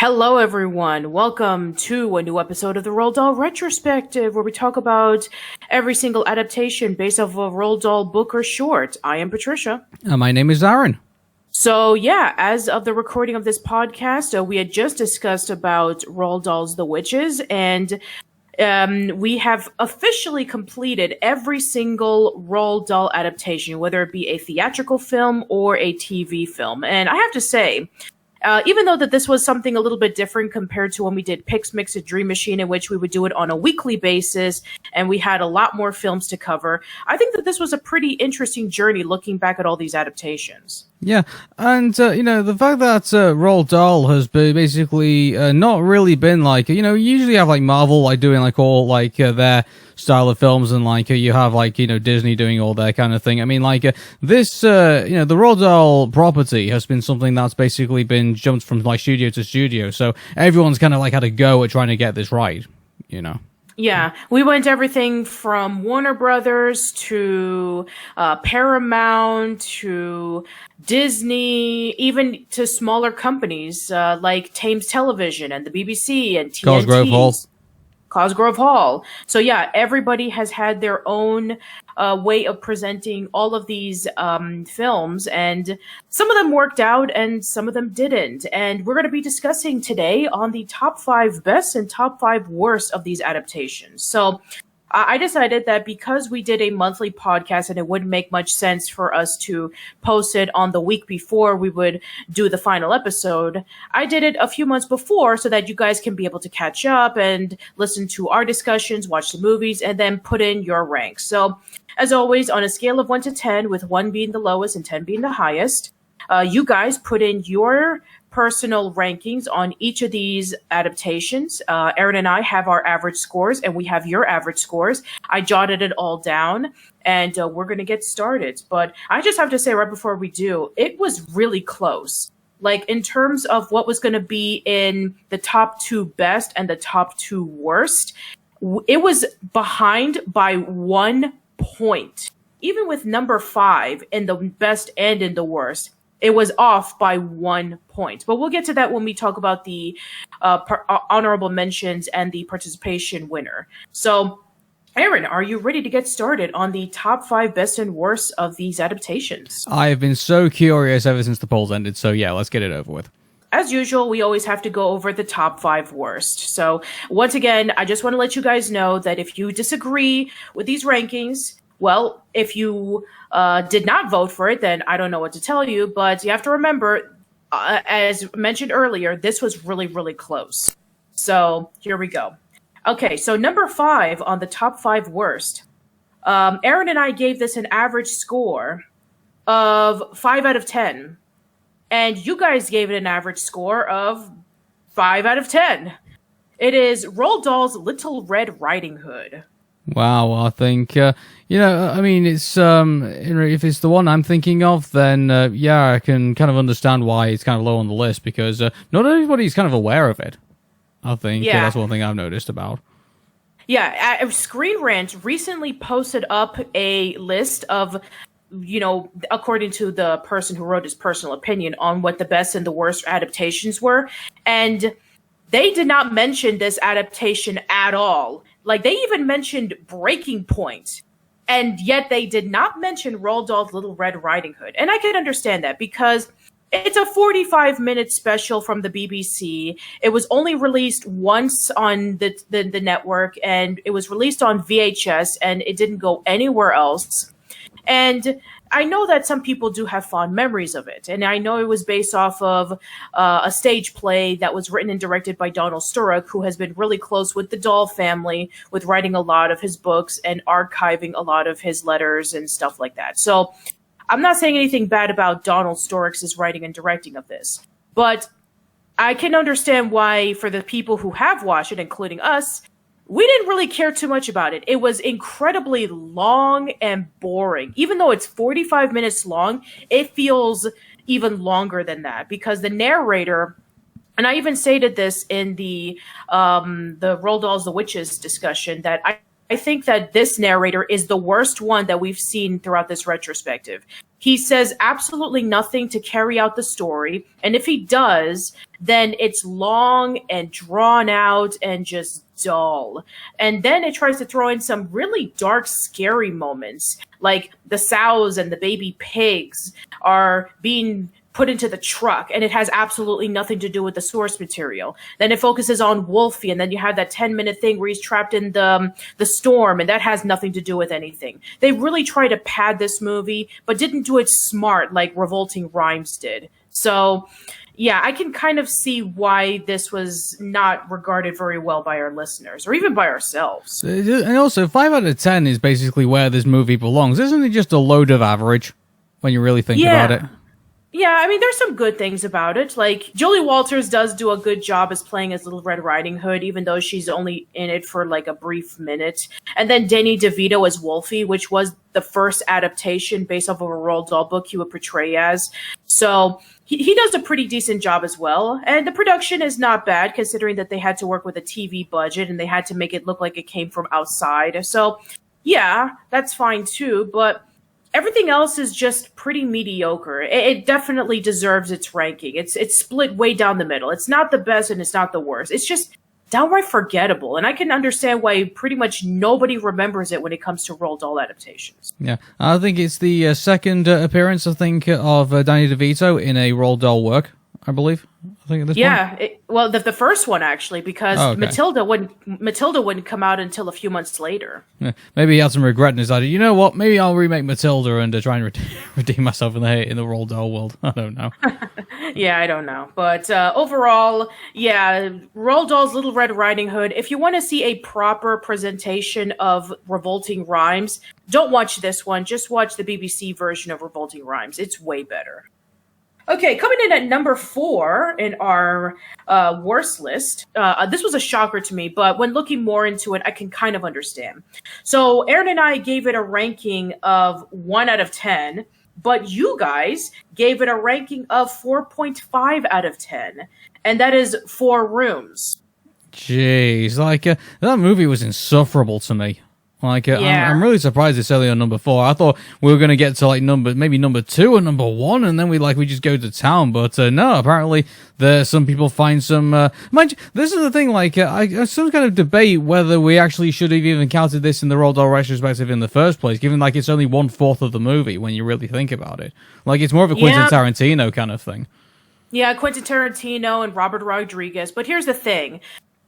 Hello, everyone. Welcome to a new episode of the Roald Dahl Retrospective, where we talk about every single adaptation based off of a Roald Dahl book or short. I am Patricia. My name is Arun. So, yeah, as of the recording of this podcast, we had just discussed about Roald Dahl's The Witches, and we have officially completed every single Roald Dahl adaptation, whether it be a theatrical film or a TV film. And I have to say, even though that this was something a little bit different compared to when we did Pix Mix a Dream Machine, in which we would do it on a weekly basis and we had a lot more films to cover, I think that this was a pretty interesting journey looking back at all these adaptations. Yeah, and, the fact that Roald Dahl has basically not really been like, you usually have, like, Marvel, like, doing, like, all, like, their style of films, and, like, you have, like, Disney doing all that kind of thing. I mean, like, this, the Roald Dahl property has been something that's basically been jumped from, like, studio to studio, so everyone's kind of, like, had a go at trying to get this right, Yeah, we went everything from Warner Brothers to Paramount to Disney, even to smaller companies like Thames Television and the BBC and TNT. Cosgrove Hall. So yeah, everybody has had their own way of presenting all of these films, and some of them worked out and some of them didn't. And we're going to be discussing today on the top 5 best and top 5 worst of these adaptations. So I decided that because we did a monthly podcast and it wouldn't make much sense for us to post it on the week before we would do the final episode, I did it a few months before so that you guys can be able to catch up and listen to our discussions, watch the movies, and then put in your ranks. So, as always, on a scale of 1 to 10, with 1 being the lowest and 10 being the highest, you guys put in your personal rankings on each of these adaptations. Aaron and I have our average scores, and we have your average scores. I jotted it all down, and we're going to get started. But I just have to say right before we do, it was really close. Like, in terms of what was going to be in the top 2 best and the top 2 worst, it was behind by 1 point. Even with number 5 in the best and in the worst, it was off by 1 point. But we'll get to that when we talk about the honorable mentions and the participation winner. So, Aaron, are you ready to get started on the top 5 best and worst of these adaptations? I have been so curious ever since the polls ended, so yeah, let's get it over with. As usual, we always have to go over the top 5 worst. So, once again, I just want to let you guys know that if you disagree with these rankings, well, if you did not vote for it, then I don't know what to tell you. But you have to remember, as mentioned earlier, this was really, really close. So here we go. Okay, so number 5 on the top 5 worst. Aaron and I gave this an average score of 5 out of 10. And you guys gave it an average score of 5 out of 10. It is Roald Dahl's Little Red Riding Hood. Wow, I think, I mean, it's, if it's the one I'm thinking of, then, yeah, I can kind of understand why it's kind of low on the list, because not everybody's kind of aware of it. I think that's one thing I've noticed about. Yeah, Screen Rant recently posted up a list of, according to the person who wrote his personal opinion on what the best and the worst adaptations were, and they did not mention this adaptation at all. Like, they even mentioned Breaking Point, and yet they did not mention Roald Dahl's Little Red Riding Hood. And I can understand that, because it's a 45-minute special from the BBC. It was only released once on the network, and it was released on VHS, and it didn't go anywhere else. And I know that some people do have fond memories of it, and I know it was based off of a stage play that was written and directed by Donald Sturrock, who has been really close with the Dahl family, with writing a lot of his books and archiving a lot of his letters and stuff like that. So I'm not saying anything bad about Donald Sturrock's writing and directing of this, but I can understand why, for the people who have watched it, including us, we didn't really care too much about it. It was incredibly long and boring. Even though it's 45 minutes long, it feels even longer than that, because the narrator, and I even stated this in the Roald Dahl's The Witches discussion, that I think that this narrator is the worst one that we've seen throughout this retrospective. He says absolutely nothing to carry out the story, and if he does, then it's long and drawn out and just dull. And then it tries to throw in some really dark, scary moments, like the sows and the baby pigs are being put into the truck, and it has absolutely nothing to do with the source material. Then it focuses on Wolfie, and then you have that 10-minute thing where he's trapped in the storm, and that has nothing to do with anything. They really try to pad this movie, but didn't do it smart like Revolting Rhymes did. So yeah, I can kind of see why this was not regarded very well by our listeners, or even by ourselves. And also, 5 out of 10 is basically where this movie belongs. Isn't it just a load of average when you really think about it? Yeah, I mean, there's some good things about it. Like, Julie Walters does do a good job as playing as Little Red Riding Hood, even though she's only in it for like a brief minute. And then Danny DeVito as Wolfie, which was the first adaptation based off of a Roald Dahl book he would portray as. So he does a pretty decent job as well. And the production is not bad, considering that they had to work with a TV budget and they had to make it look like it came from outside. So yeah, that's fine too. But everything else is just pretty mediocre. It definitely deserves its ranking. It's split way down the middle. It's not the best and it's not the worst. It's just downright forgettable. And I can understand why pretty much nobody remembers it when it comes to Roald Dahl adaptations. Yeah, I think it's the second appearance, I think, of Danny DeVito in a Roald Dahl work, I believe. I think at this point. Well, the first one actually, because okay. Matilda wouldn't come out until a few months later. Yeah, maybe he had some regret and decided, you know what, maybe I'll remake Matilda and try and redeem myself in the Roald Dahl world. I don't know. Yeah, I don't know. But overall, yeah, Roald Dahl's Little Red Riding Hood, if you want to see a proper presentation of Revolting Rhymes, don't watch this one. Just watch the BBC version of Revolting Rhymes. It's way better. Okay, coming in at number 4 in our worst list. This was a shocker to me, but when looking more into it, I can kind of understand. So Aaron and I gave it a ranking of 1 out of 10, but you guys gave it a ranking of 4.5 out of 10, and that is 4 Rooms. Jeez, that movie was insufferable to me. I'm really surprised it's only on number 4. I thought we were going to get to maybe number 2 or number 1, and then we just go to town. But no, apparently some people find some. Mind you, this is the thing. Some kind of debate whether we actually should have even counted this in the Roald Dahl retrospective in the first place, given it's only 1/4 of the movie when you really think about it. It's more of a Quentin Tarantino kind of thing. Yeah, Quentin Tarantino and Robert Rodriguez. But here's the thing.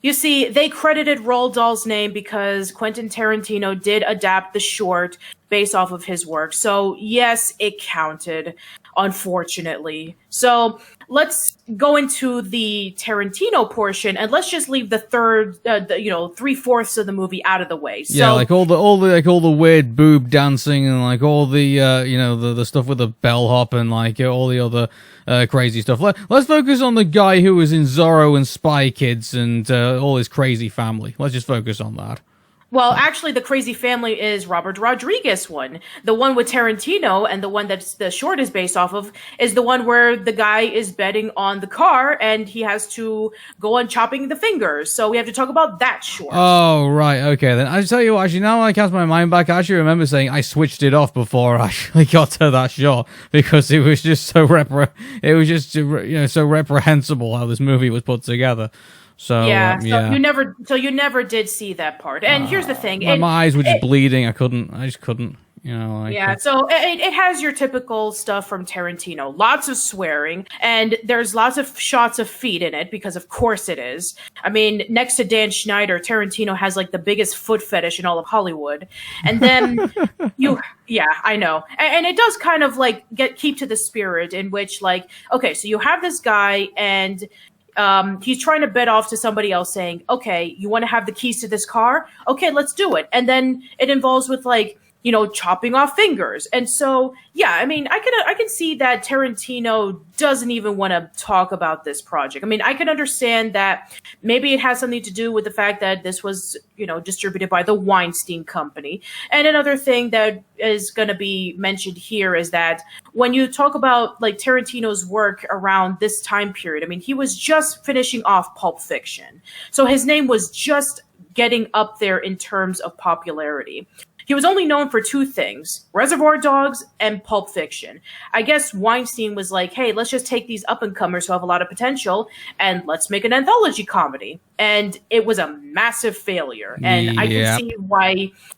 You see, they credited Roald Dahl's name because Quentin Tarantino did adapt the short based off of his work. So yes, it counted, unfortunately. So let's go into the Tarantino portion, and let's just leave the third, 3/4 of the movie out of the way. So, yeah, all the weird boob dancing and all the the stuff with the bellhop and all the other crazy stuff. Let's focus on the guy who was in Zorro and Spy Kids and all his crazy family. Let's just focus on that. Well, actually, the crazy family is Robert Rodriguez one. The one with Tarantino, and the one that the short is based off of, is the one where the guy is betting on the car and he has to go on chopping the fingers. So we have to talk about that short. Oh, right. Okay, then. I tell you what, actually, now I cast my mind back, I actually remember saying I switched it off before I actually got to that short because it was just so so reprehensible how this movie was put together. So you never did see that part. And here's the thing: my eyes were just bleeding. I just couldn't. So it has your typical stuff from Tarantino. Lots of swearing, and there's lots of shots of feet in it because, of course, it is. I mean, next to Dan Schneider, Tarantino has the biggest foot fetish in all of Hollywood. And then I know, and it does kind of keep to the spirit in which okay, so you have this guy and. He's trying to bet off to somebody else saying, okay, you want to have the keys to this car? Okay, let's do it. And then it involves with chopping off fingers. And so, yeah, I mean, I can see that Tarantino doesn't even want to talk about this project. I mean, I can understand that maybe it has something to do with the fact that this was, distributed by the Weinstein Company. And another thing that is going to be mentioned here is that when you talk about Tarantino's work around this time period, I mean, he was just finishing off Pulp Fiction. So his name was just getting up there in terms of popularity. He was only known for two things: Reservoir Dogs and Pulp Fiction. I guess Weinstein was like, hey, let's just take these up-and-comers who have a lot of potential and let's make an anthology comedy. And it was a massive failure. And Yeah.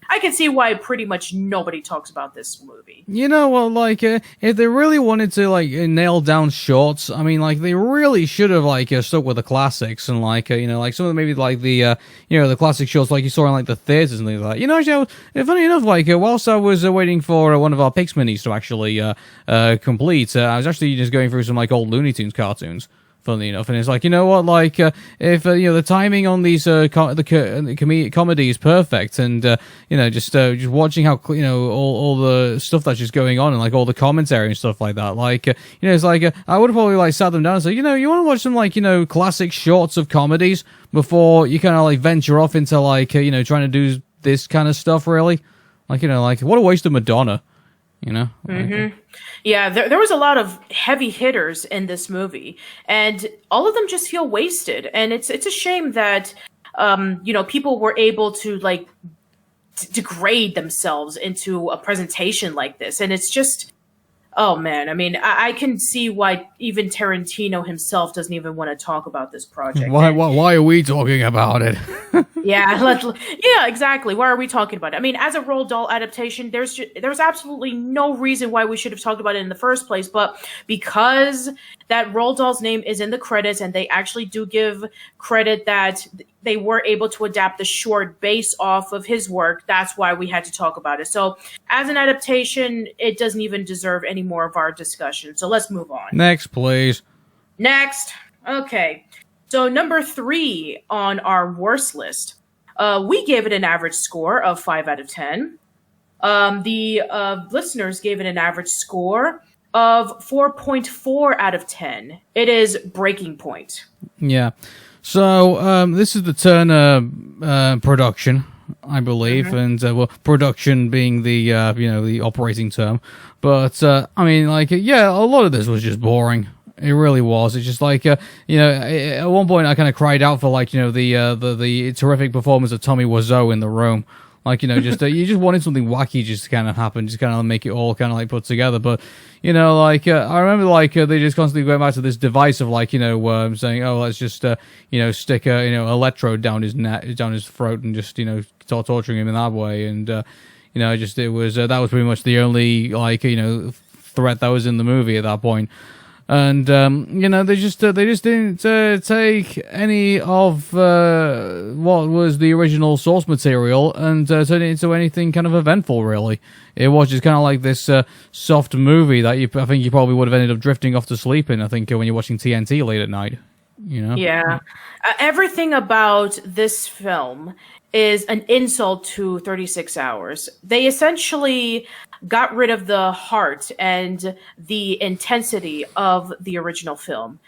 I can see why pretty much nobody talks about this movie. You know what, like, if they really wanted to, like, nail down shorts, I mean, like, they really should have, like, stuck with the classics, and, like, you know, like, some of them, maybe, like, the, you know, the classic shorts, like, you saw in, like, the theaters and things like that. You know, actually, funny enough, like, whilst I was waiting for one of our Pix minis to actually, complete, I was actually just going through some, like, old Looney Tunes cartoons. Funnily enough, and it's like, you know what, like, if you know, the timing on these comedy is perfect, and you know, just watching how, you know, all the stuff that's just going on, and like all the commentary and stuff like that, like, you know, it's like, I would have probably like sat them down and said, you know, you want to watch some, like, you know, classic shorts of comedies before you kind of like venture off into, like, you know, trying to do this kind of stuff, really, like, you know, like, what a waste of Madonna. You know? Yeah, there was a lot of heavy hitters in this movie, and all of them just feel wasted. And it's a shame that, you know, people were able to, like, degrade themselves into a presentation like this. And it's just, oh man, I mean, I can see why even Tarantino himself doesn't even want to talk about this project. Why are we talking about it? Yeah, exactly. Why are we talking about it? I mean, as a Roald Dahl adaptation, there's absolutely no reason why we should have talked about it in the first place. But because that Roald Dahl's name is in the credits, and they actually do give credit that they were able to adapt the short based off of his work, that's why we had to talk about it. So as an adaptation, it doesn't even deserve any more of our discussion. So let's move on. Next, please. Next. Okay. So number 3 on our worst list, we gave it an average score of 5 out of 10. The listeners gave it an average score of 4.4 out of 10. It is Breaking Point. Yeah. So this is the Turner production, I believe, and well, production being the you know, the operating term. But I mean, like, yeah, a lot of this was just boring. It really was. It's just like, you know, at one point I kind of cried out for, like, you know, the terrific performance of Tommy Wiseau in The Room. Like, you know, just you just wanted something wacky just to kind of happen, just kind of make it all kind of like put together. But, you know, like, I remember, like, they just constantly going back to this device of, like, you know, saying, oh, let's just, you know, stick a, you know, electrode down his throat and just, you know, start torturing him in that way. And, you know, just, it was, that was pretty much the only, like, you know, threat that was in the movie at that point. And you know, they just didn't take any of what was the original source material and turn it into anything kind of eventful. Really, it was just kind of like this soft movie that I think you probably would have ended up drifting off to sleep in. I think when you're watching TNT late at night, you know. Yeah, everything about this film is an insult to 36 Hours. They essentially got rid of the heart and the intensity of the original film.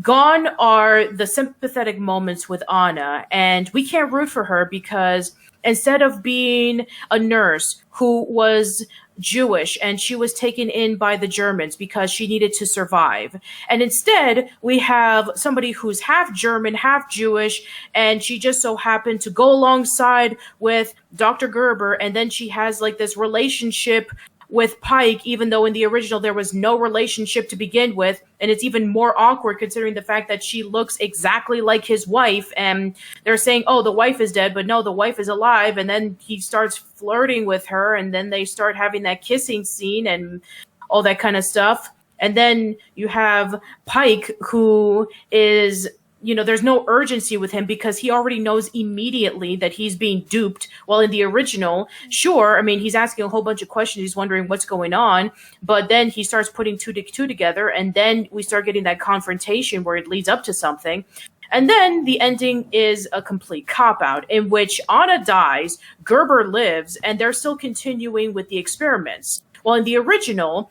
Gone are the sympathetic moments with Anna, and we can't root for her because instead of being a nurse who was Jewish and she was taken in by the Germans because she needed to survive, and instead we have somebody who's half German, half Jewish, and she just so happened to go alongside with Dr. Gerber, and then she has like this relationship with Pike, even though in the original there was no relationship to begin with. And it's even more awkward considering the fact that she looks exactly like his wife. And they're saying, oh, the wife is dead, but no, the wife is alive. And then he starts flirting with her, and then they start having that kissing scene and all that kind of stuff. And then you have Pike, who is, you know, there's no urgency with him because he already knows immediately that he's being duped. While in the original, sure, I mean, he's asking a whole bunch of questions. He's wondering what's going on. But then he starts putting two together. And then we start getting that confrontation where it leads up to something. And then the ending is a complete cop-out in which Anna dies, Gerber lives, and they're still continuing with the experiments. While in the original,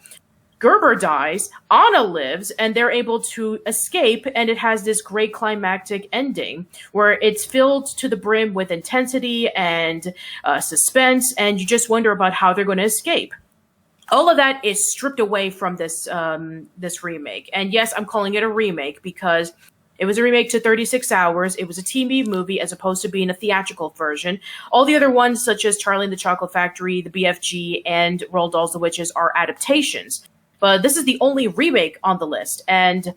Gerber dies, Anna lives, and they're able to escape, and it has this great climactic ending where it's filled to the brim with intensity and suspense, and you just wonder about how they're going to escape. All of that is stripped away from this this remake. And yes, I'm calling it a remake because It was a remake to 36 Hours. It was a TV movie as opposed to being a theatrical version. All the other ones, such as Charlie and the Chocolate Factory, the BFG, and Roald Dahl's The Witches, are adaptations. But this is the only remake on the list, and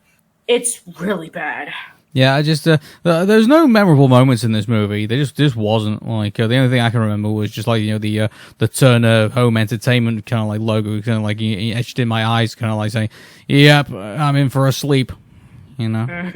it's really bad. Yeah, I just there's no memorable moments in this movie. There just wasn't. Like the only thing I can remember was just like the Turner Home Entertainment kind of like logo, kind of like etched in my eyes, kind of like saying, "Yep, I'm in for a sleep." You know.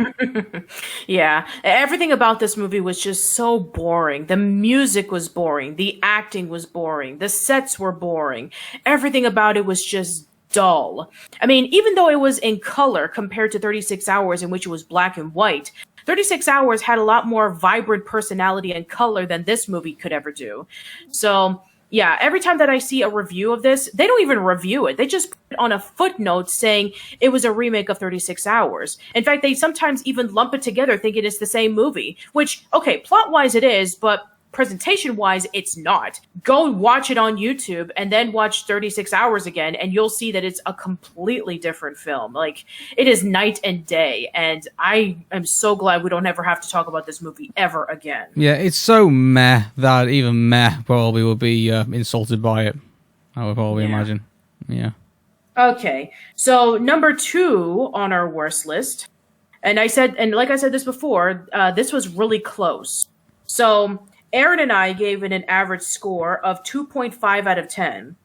Yeah, everything about this movie was just so boring. The music was boring. The acting was boring. The sets were boring. Everything about it was just dull. I mean, even though it was in color compared to 36 Hours, in which it was black and white, 36 Hours had a lot more vibrant personality and color than this movie could ever do. So, yeah, every time that I see a review of this, they don't even review it. They just put it on a footnote saying it was a remake of 36 Hours. In fact, they sometimes even lump it together thinking it's the same movie, which, okay, plot-wise it is, but presentation-wise, it's not. Go watch it on YouTube and then watch 36 Hours again, and you'll see that it's a completely different film. Like, it is night and day, and I am so glad we don't ever have to talk about this movie ever again. Yeah, it's so meh that even meh probably would be insulted by it. I would probably imagine. Yeah. Okay, so number 2 on our worst list, and like I said this before, this was really close. So Aaron and I gave it an average score of 2.5 out of 10.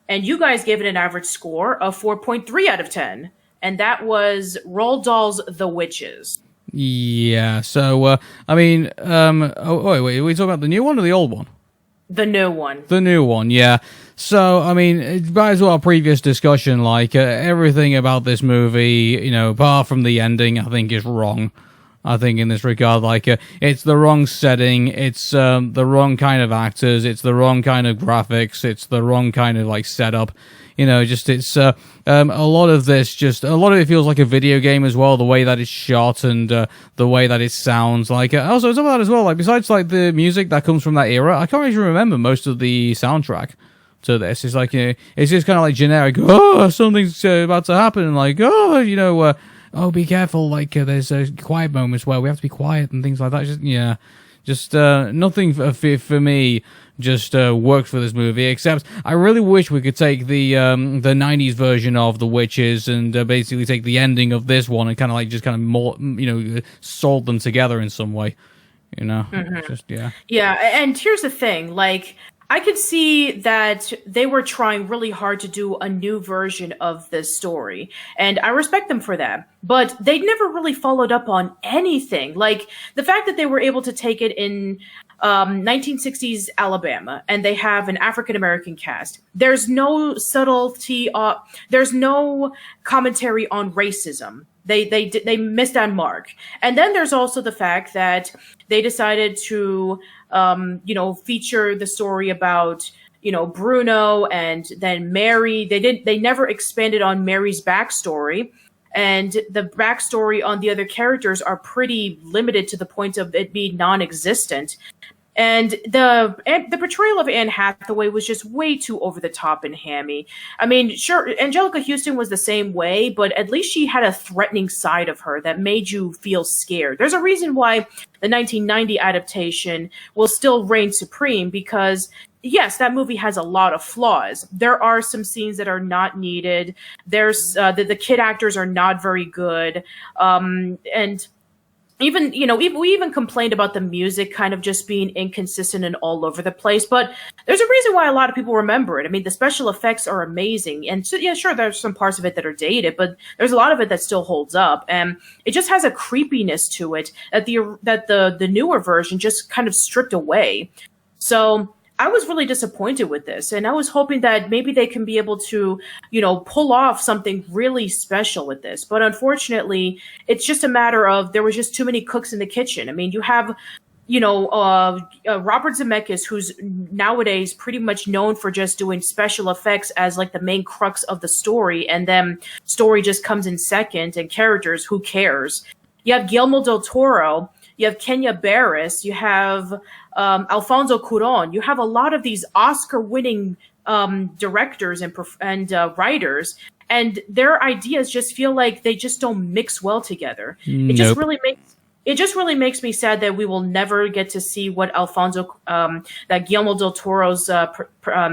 And you guys gave it an average score of 4.3 out of 10. And that was Roald Dahl's The Witches. Yeah, so, I mean, wait, are we talking about the new one or the old one? The new one. The new one, yeah. So, I mean, back to our previous discussion, like, everything about this movie, you know, apart from the ending, I think is wrong. I think in this regard, like, it's the wrong setting, it's the wrong kind of actors, it's the wrong kind of graphics, it's the wrong kind of, like, setup. You know, just, it's, a lot of it feels like a video game as well, the way that it's shot and, the way that it sounds. Like, also, it's about that as well, like, besides, like, the music that comes from that era, I can't even remember most of the soundtrack to this. It's like, you know, it's just kind of like generic, oh, something's about to happen, and like, oh, you know, oh, be careful, like, there's quiet moments where we have to be quiet and things like that. Just nothing for me just worked for this movie, except I really wish we could take the 90s version of The Witches and basically take the ending of this one and kind of more, you know, sold them together in some way, you know? Mm-hmm. Yeah, and here's the thing, like, I could see that they were trying really hard to do a new version of this story, and I respect them for that. But they never really followed up on anything. Like, the fact that they were able to take it in 1960s Alabama, and they have an African-American cast. There's no subtlety, there's no commentary on racism. They missed that mark. And then there's also the fact that they decided to, you know, feature the story about, you know, Bruno and then Mary. They never expanded on Mary's backstory. And the backstory on the other characters are pretty limited to the point of it being non-existent. And the portrayal of Anne Hathaway was just way too over the top and hammy. I mean, sure, Angelica Houston was the same way, but at least she had a threatening side of her that made you feel scared. There's a reason why the 1990 adaptation will still reign supreme, because yes, that movie has a lot of flaws. There are some scenes that are not needed. There's the kid actors are not very good, and even, you know, we even complained about the music kind of just being inconsistent and all over the place, but there's a reason why a lot of people remember it. I mean, the special effects are amazing, and so, yeah, sure, there's some parts of it that are dated, but there's a lot of it that still holds up, and it just has a creepiness to it that the newer version just kind of stripped away. So I was really disappointed with this, and I was hoping that maybe they can be able to, you know, pull off something really special with this. But unfortunately, it's just a matter of there was just too many cooks in the kitchen. I mean, you have, you know, Robert Zemeckis, who's nowadays pretty much known for just doing special effects as like the main crux of the story, and then story just comes in second, and characters, who cares? You have Guillermo del Toro, you have Kenya Barris, you have Alfonso Cuarón. You have a lot of these Oscar-winning directors and writers, and their ideas just feel like they just don't mix well together. Nope. It just really makes me sad that we will never get to see what that Guillermo del Toro's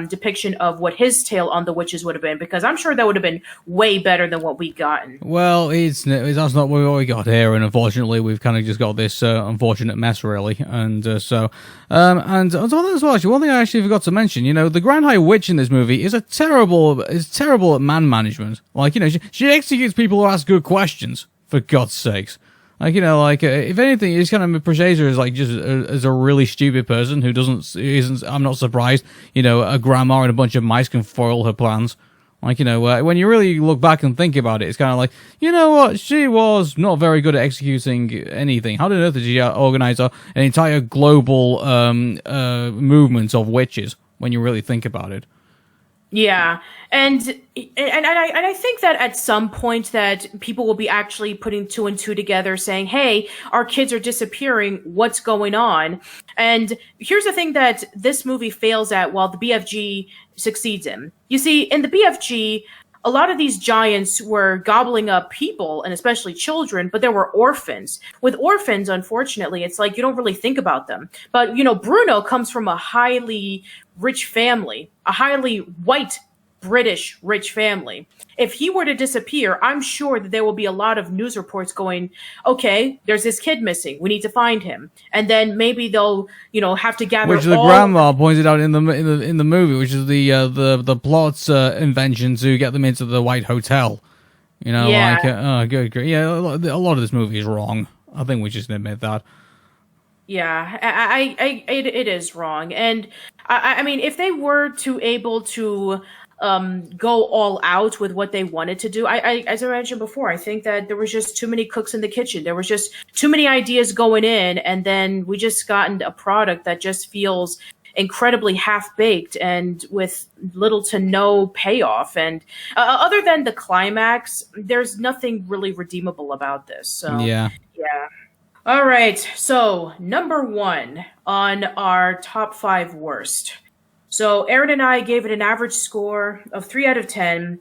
depiction of what his tale on the witches would have been, because I'm sure that would have been way better than what we gotten. Well, that's not what we got here, and unfortunately, we've kind of just got this unfortunate mess, really. And and so as well, actually, one thing I actually forgot to mention, the Grand High Witch in this movie is terrible at man management. Like, she executes people who ask good questions, for God's sakes. Like, if anything, it just kind of portrays her as, like, just as a really stupid person who isn't, I'm not surprised, a grandma and a bunch of mice can foil her plans. Like, when you really look back and think about it, it's kind of like, you know what, she was not very good at executing anything. How on earth did she organize an entire global movement of witches, when you really think about it? Yeah, and I think that at some point that people will be actually putting two and two together, saying, "Hey, our kids are disappearing. What's going on?" And here's the thing that this movie fails at, while the BFG succeeds in. You see, in the BFG, a lot of these giants were gobbling up people, and especially children, but there were orphans. With orphans, unfortunately, it's like you don't really think about them. But, Bruno comes from a highly rich family, a highly white British rich family. If he were to disappear, I'm sure that there will be a lot of news reports going, okay, there's this kid missing. We need to find him. And then maybe they'll, have to gather. Which the grandma pointed out in the movie, which is the plot's invention to get them into the White Hotel. Yeah. Good. Yeah, a lot of this movie is wrong. I think we just admit that. Yeah, it is wrong. And I mean, if they were able to go all out with what they wanted to do, as I mentioned before, I think that there was just too many cooks in the kitchen. There was just too many ideas going in, and then we just gotten a product that just feels incredibly half-baked and with little to no payoff. And other than the climax, there's nothing really redeemable about this. So yeah. All right, so number 1 on our top 5 worst. So Aaron and I gave it an average score of 3 out of 10,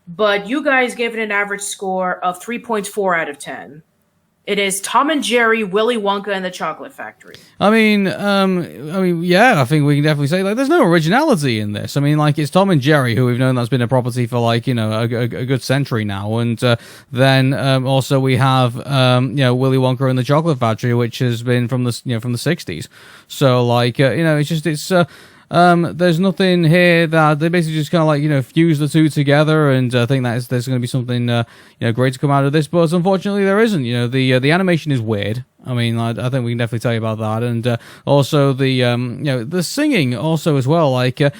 but you guys gave it an average score of 3.4 out of 10. It is Tom and Jerry, Willy Wonka, and the Chocolate Factory. I mean, yeah, I think we can definitely say, like, there's no originality in this. I mean, like, it's Tom and Jerry, who we've known that's been a property for, like, a good century now. And then also we have, Willy Wonka and the Chocolate Factory, which has been from the 60s. So, like, there's nothing here that they basically just kind of like, fuse the two together, and I think that there's going to be something, great to come out of this. But unfortunately, there isn't. The animation is weird. I mean, I think we can definitely tell you about that, and also the singing also as well. Like, in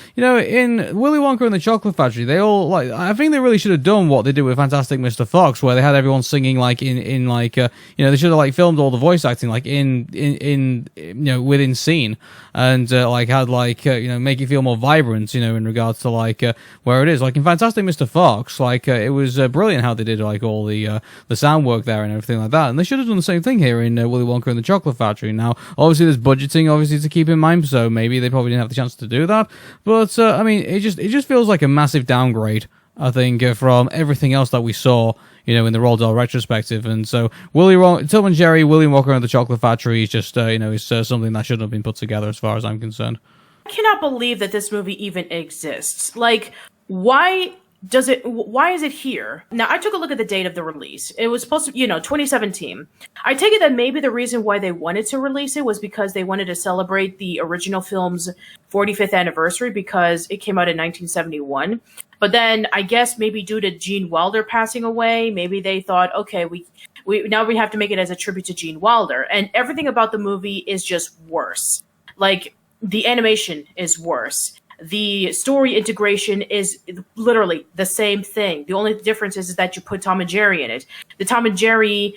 Willy Wonka and the Chocolate Factory, they all I think they really should have done what they did with Fantastic Mr. Fox, where they had everyone singing like in they should have like filmed all the voice acting like in within scene, and had make it feel more vibrant, in regards to where it is. Like in Fantastic Mr. Fox, it was brilliant how they did like all the sound work there and everything like that, and they should have done the same thing here in Willy Wonka and the Chocolate Factory. Now, obviously, there's budgeting, obviously, to keep in mind, so maybe they probably didn't have the chance to do that. But I mean, it just feels like a massive downgrade, I think, from everything else that we saw, in the Roald Dahl retrospective. And so, Tom and Jerry, Willy Wonka and the Chocolate Factory is just, is something that shouldn't have been put together, as far as I'm concerned. I cannot believe that this movie even exists. Like, why is it here? Now, I took a look at the date of the release. It was supposed to, 2017. I take it that maybe the reason why they wanted to release it was because they wanted to celebrate the original film's 45th anniversary, because it came out in 1971. But then I guess maybe due to Gene Wilder passing away, maybe they thought, okay, we now we have to make it as a tribute to Gene Wilder. And everything about the movie is just worse. Like, the animation is worse. The story integration is literally the same thing. The only difference is that you put Tom and Jerry in it. The Tom and Jerry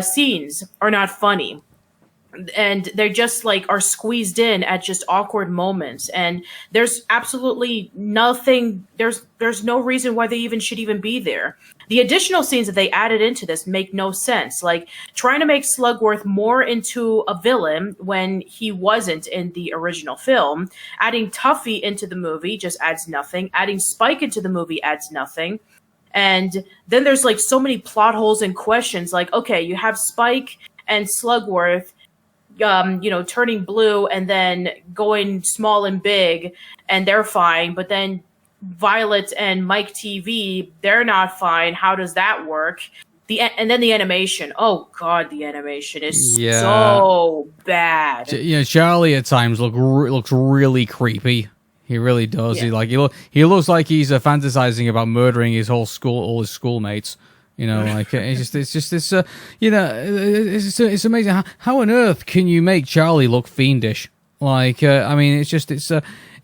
scenes are not funny. And they're just are squeezed in at just awkward moments. And there's absolutely nothing, there's no reason why they should even be there. The additional scenes that they added into this make no sense. Like trying to make Slugworth more into a villain when he wasn't in the original film. Adding Tuffy into the movie just adds nothing. Adding Spike into the movie adds nothing. And then there's like so many plot holes and questions. Like, okay, you have Spike and Slugworth, turning blue and then going small and big, and they're fine. But then Violet and Mike TV, they're not fine. How does that work? And then the animation. Oh God, the animation is so bad. Charlie at times looks really creepy. He really does. Yeah. He looks like he's fantasizing about murdering all his schoolmates. It's amazing how on earth can you make Charlie look fiendish?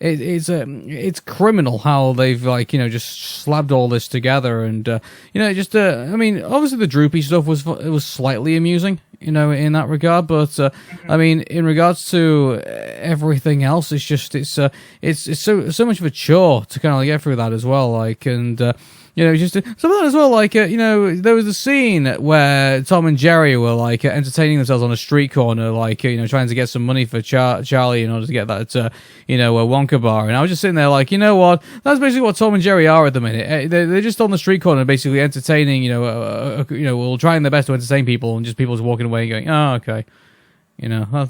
It's criminal how they've just slapped all this together, and obviously the droopy stuff was slightly amusing, in that regard, but in regards to everything else, it's so much of a chore to kind of get through that as well, just some of that as well. There was a scene where Tom and Jerry were entertaining themselves on a street corner, trying to get some money for Charlie in order to get that, a Wonka bar. And I was just sitting there, what? That's basically what Tom and Jerry are at the minute. They're just on the street corner, basically entertaining, trying their best to entertain people, and just people just walking away and going, oh, okay. That's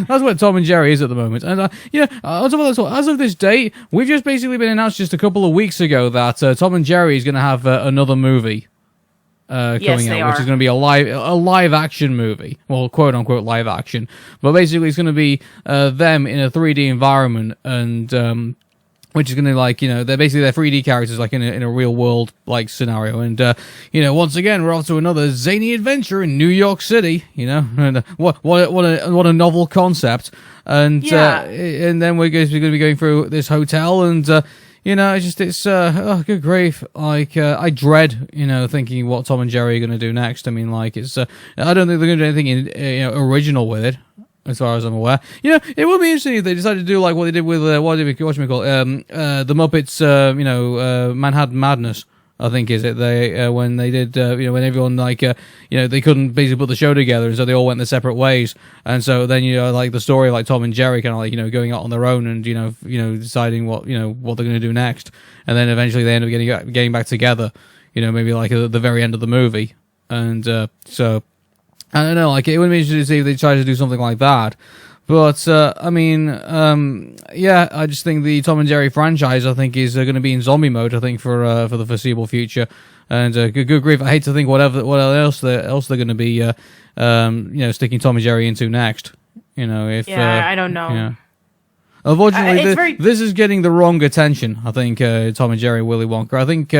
what Tom and Jerry is at the moment. And, on top of that, so as of this date, we've just basically been announced just a couple of weeks ago that Tom and Jerry is going to have another movie coming out, which is going to be a live action movie. Well, quote unquote live action. But basically, it's going to be them in a 3D environment, and which is going to they're basically their 3D characters in a real world scenario, and once again we're off to another zany adventure in New York City. And what a novel concept, and and then we're going to be going through this hotel, and good grief, I dread thinking what Tom and Jerry are going to do next. I don't think they're going to do anything original with it, as far as I'm aware. It would be interesting if they decided to do what they did with the Muppets, Manhattan Madness, I think is it. They when they did when everyone they couldn't basically put the show together, and so they all went their separate ways, and so then the story Tom and Jerry kind of going out on their own and deciding what what they're going to do next, and then eventually they end up getting back together, maybe at the very end of the movie, and so. I don't know, it would be interesting to see if they try to do something like that. But, I just think the Tom and Jerry franchise, I think, is going to be in zombie mode, I think, for the foreseeable future. And, good grief, I hate to think what else they're going to be, sticking Tom and Jerry into next. I don't know. Yeah. Unfortunately, this is getting the wrong attention. I think Tom and Jerry, Willy Wonka. I think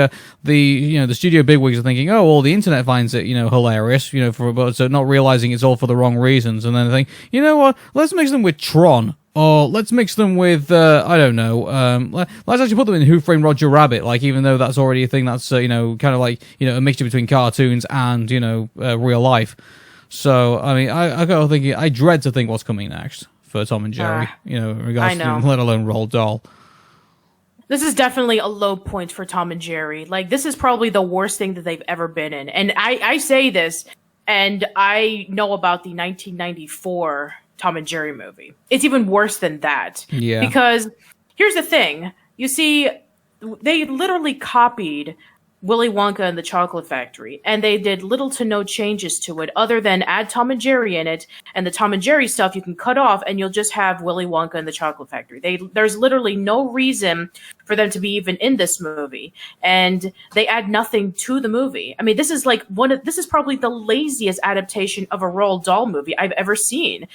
the studio bigwigs are thinking, oh, well, the internet finds it hilarious, but not realizing it's all for the wrong reasons. And then they think, you know what? Let's mix them with Tron, or let's mix them with I don't know. Let's actually put them in Who Framed Roger Rabbit. Even though that's already a thing that's kind of a mixture between cartoons and real life. So I got thinking, I dread to think what's coming next for Tom and Jerry, in regards to, let alone Roald Dahl. This is definitely a low point for Tom and Jerry. This is probably the worst thing that they've ever been in. And I say this, and I know about the 1994 Tom and Jerry movie. It's even worse than that. Yeah. Because here's the thing. You see, they literally copied Willy Wonka and the Chocolate Factory, and they did little to no changes to it other than add Tom and Jerry in it, and the Tom and Jerry stuff you can cut off, and you'll just have Willy Wonka and the Chocolate Factory. There's literally no reason for them to be even in this movie, and they add nothing to the movie. This is this is probably the laziest adaptation of a Roald Dahl movie I've ever seen.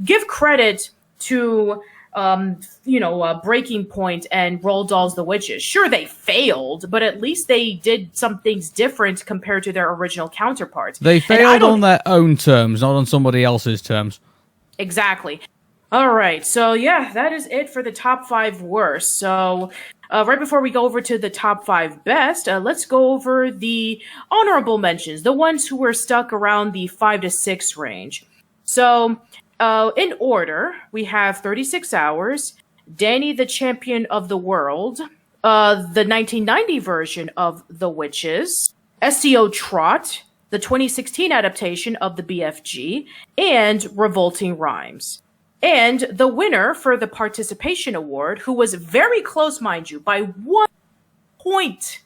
Give credit to Breaking Point and Roald Dahl's The Witches. Sure, they failed, but at least they did some things different compared to their original counterparts. They failed on their own terms, not on somebody else's terms. Exactly. All right, so that is it for the top 5 worst. So right before we go over to the top 5 best, let's go over the honorable mentions, the ones who were stuck around the 5 to 6 range. So in order, we have 36 Hours, Danny the Champion of the World, the 1990 version of The Witches, SEO Trot, the 2016 adaptation of the BFG, and Revolting Rhymes. And the winner for the Participation Award, who was very close, mind you, by 1 point,